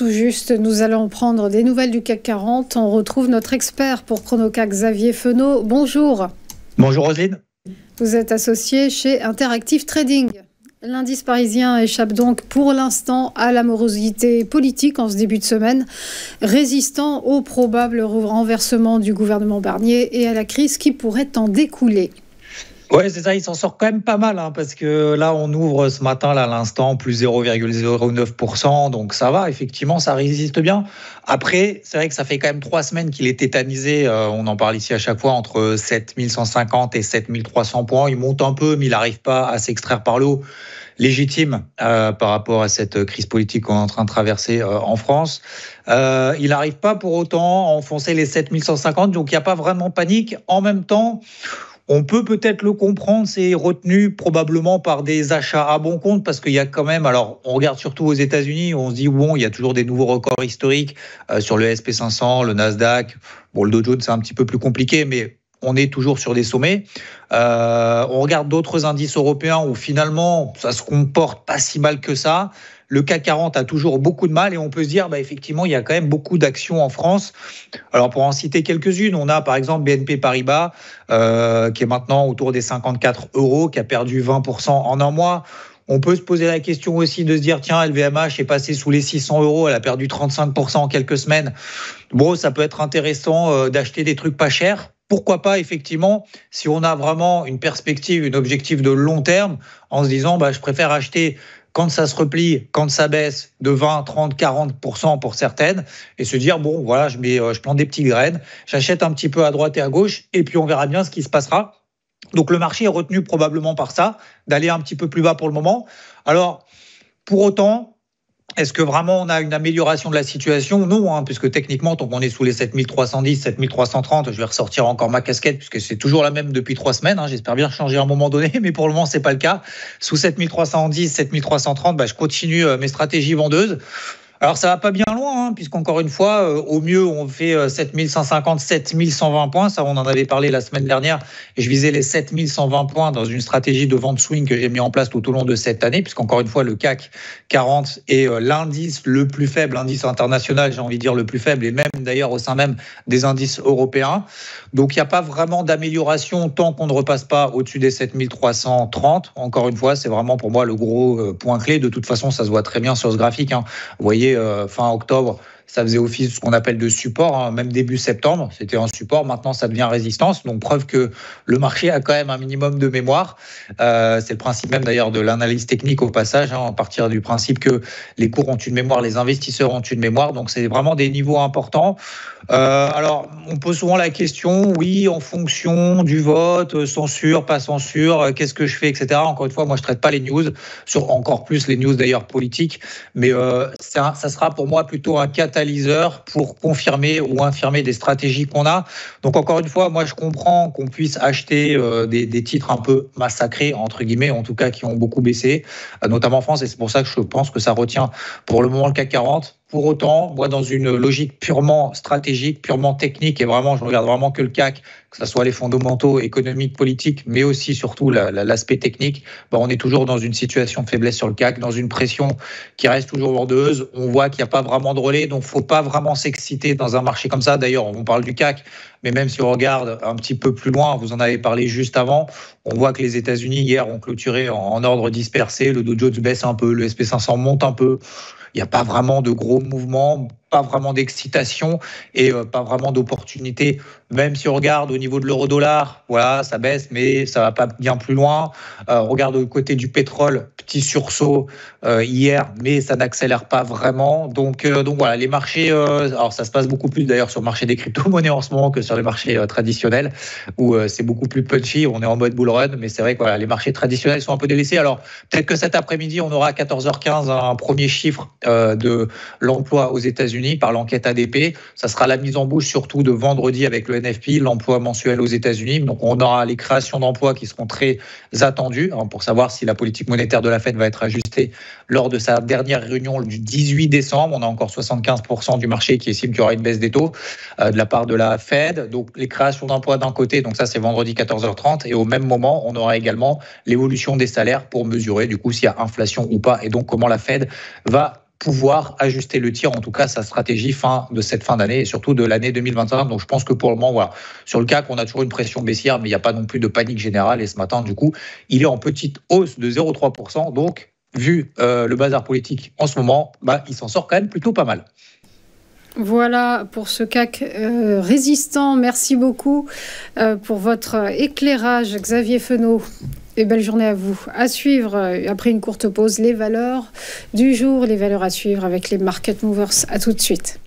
tout juste. Nous allons prendre des nouvelles du CAC 40. On retrouve notre expert pour Chronocac, Xavier Fenot. Bonjour. Bonjour Roselyne. Vous êtes associé chez Interactive Trading. L'indice parisien échappe donc pour l'instant à la morosité politique en ce début de semaine, résistant au probable renversement du gouvernement Barnier et à la crise qui pourrait en découler. Ouais, c'est ça, il s'en sort quand même pas mal, parce que là, on ouvre ce matin, là, à l'instant, plus 0,09%, donc ça va, effectivement, ça résiste bien. Après, c'est vrai que ça fait quand même 3 semaines qu'il est tétanisé, on en parle ici à chaque fois, entre 7150 et 7300 points. Il monte un peu, mais il n'arrive pas à s'extraire par le haut légitime par rapport à cette crise politique qu'on est en train de traverser en France. Il n'arrive pas pour autant à enfoncer les 7150, donc il n'y a pas vraiment panique. En même temps, on peut peut-être le comprendre, c'est retenu probablement par des achats à bon compte, parce qu'il y a quand même, alors on regarde surtout aux États-Unis, où on se dit, bon, il y a toujours des nouveaux records historiques sur le S&P 500, le Nasdaq. Bon, le Dow Jones, c'est un petit peu plus compliqué, mais on est toujours sur des sommets. On regarde d'autres indices européens où finalement, ça se comporte pas si mal que ça. Le CAC 40 a toujours beaucoup de mal et on peut se dire, effectivement, il y a quand même beaucoup d'actions en France. Alors, pour en citer quelques-unes, on a par exemple BNP Paribas, qui est maintenant autour des 54 €, qui a perdu 20% en un mois. On peut se poser la question aussi de se dire, tiens, LVMH est passé sous les 600 €, elle a perdu 35% en quelques semaines. Bon, ça peut être intéressant d'acheter des trucs pas chers. Pourquoi pas, effectivement, si on a vraiment une perspective, un objectif de long terme, en se disant, je préfère acheter quand ça se replie, quand ça baisse de 20, 30, 40% pour certaines, et se dire, bon, voilà, je plante des petites graines, j'achète un petit peu à droite et à gauche, et puis on verra bien ce qui se passera. Donc le marché est retenu probablement par ça, d'aller un petit peu plus bas pour le moment. Alors, pour autant, est-ce que vraiment on a une amélioration de la situation ? Non, puisque techniquement, tant qu'on est sous les 7310, 7330, je vais ressortir encore ma casquette, puisque c'est toujours la même depuis 3 semaines. J'espère bien changer à un moment donné, mais pour le moment, c'est pas le cas. Sous 7310, 7330, je continue mes stratégies vendeuses. Alors, ça va pas bien loin, puisqu'encore une fois, au mieux, on fait 7150, 7120 points. Ça, on en avait parlé la semaine dernière. Et je visais les 7120 points dans une stratégie de vente swing que j'ai mis en place tout au long de cette année, puisqu'encore une fois, le CAC 40 est l'indice le plus faible, l'indice international, j'ai envie de dire le plus faible, et même d'ailleurs au sein même des indices européens. Donc, il n'y a pas vraiment d'amélioration tant qu'on ne repasse pas au-dessus des 7330. Encore une fois, c'est vraiment pour moi le gros point clé. De toute façon, ça se voit très bien sur ce graphique. Vous voyez, fin octobre, ça faisait office de ce qu'on appelle de support, même début septembre, c'était un support, maintenant ça devient résistance, donc preuve que le marché a quand même un minimum de mémoire. C'est le principe même d'ailleurs de l'analyse technique au passage, à partir du principe que les cours ont une mémoire, les investisseurs ont une mémoire, donc c'est vraiment des niveaux importants. Alors, on pose souvent la question, oui, en fonction du vote, censure, pas censure, qu'est-ce que je fais, etc. Encore une fois, moi, je ne traite pas les news, encore plus les news d'ailleurs politiques, mais ça sera pour moi plutôt un catalyseur pour confirmer ou infirmer des stratégies qu'on a. Donc, encore une fois, moi, je comprends qu'on puisse acheter des titres un peu massacrés, entre guillemets, en tout cas, qui ont beaucoup baissé, notamment en France, et c'est pour ça que je pense que ça retient pour le moment le CAC 40. Pour autant, moi, dans une logique purement stratégique, purement technique, et vraiment, je regarde vraiment que le CAC, que ce soit les fondamentaux économiques, politiques, mais aussi surtout l'aspect technique, on est toujours dans une situation de faiblesse sur le CAC, dans une pression qui reste toujours bordeuse. On voit qu'il n'y a pas vraiment de relais, donc il ne faut pas vraiment s'exciter dans un marché comme ça. D'ailleurs, on parle du CAC, mais même si on regarde un petit peu plus loin, vous en avez parlé juste avant, on voit que les États-Unis hier ont clôturé en ordre dispersé, le Dow Jones baisse un peu, le S&P 500 monte un peu. Il n'y a pas vraiment de gros mouvements, pas vraiment d'excitation et pas vraiment d'opportunité. Même si on regarde au niveau de l'euro-dollar, voilà, ça baisse, mais ça va pas bien plus loin. On regarde au côté du pétrole, petit sursaut hier, mais ça n'accélère pas vraiment. Donc voilà, les marchés, alors ça se passe beaucoup plus d'ailleurs sur le marché des crypto-monnaies en ce moment que sur les marchés traditionnels, où c'est beaucoup plus punchy, on est en mode bull run, mais c'est vrai que voilà, les marchés traditionnels sont un peu délaissés. Alors peut-être que cet après-midi, on aura à 14h15 un premier chiffre de l'emploi aux États-Unis par l'enquête ADP. Ça sera la mise en bouche surtout de vendredi avec le NFP, l'emploi mensuel aux États-Unis. Donc on aura les créations d'emplois qui seront très attendues pour savoir si la politique monétaire de la Fed va être ajustée lors de sa dernière réunion du 18 décembre. On a encore 75% du marché qui estime qu'il y aura une baisse des taux de la part de la Fed. Donc les créations d'emplois d'un côté, donc ça c'est vendredi 14h30, et au même moment on aura également l'évolution des salaires pour mesurer du coup s'il y a inflation ou pas, et donc comment la Fed va pouvoir ajuster le tir, en tout cas sa stratégie de cette fin d'année et surtout de l'année 2021. Donc je pense que pour le moment, voilà, sur le CAC, on a toujours une pression baissière, mais il n'y a pas non plus de panique générale. Et ce matin, du coup, il est en petite hausse de 0,3%. Donc, vu le bazar politique en ce moment, il s'en sort quand même plutôt pas mal. Voilà pour ce CAC résistant. Merci beaucoup pour votre éclairage, Xavier Fenot. Et belle journée à vous. À suivre, après une courte pause, les valeurs du jour, les valeurs à suivre avec les market movers. À tout de suite.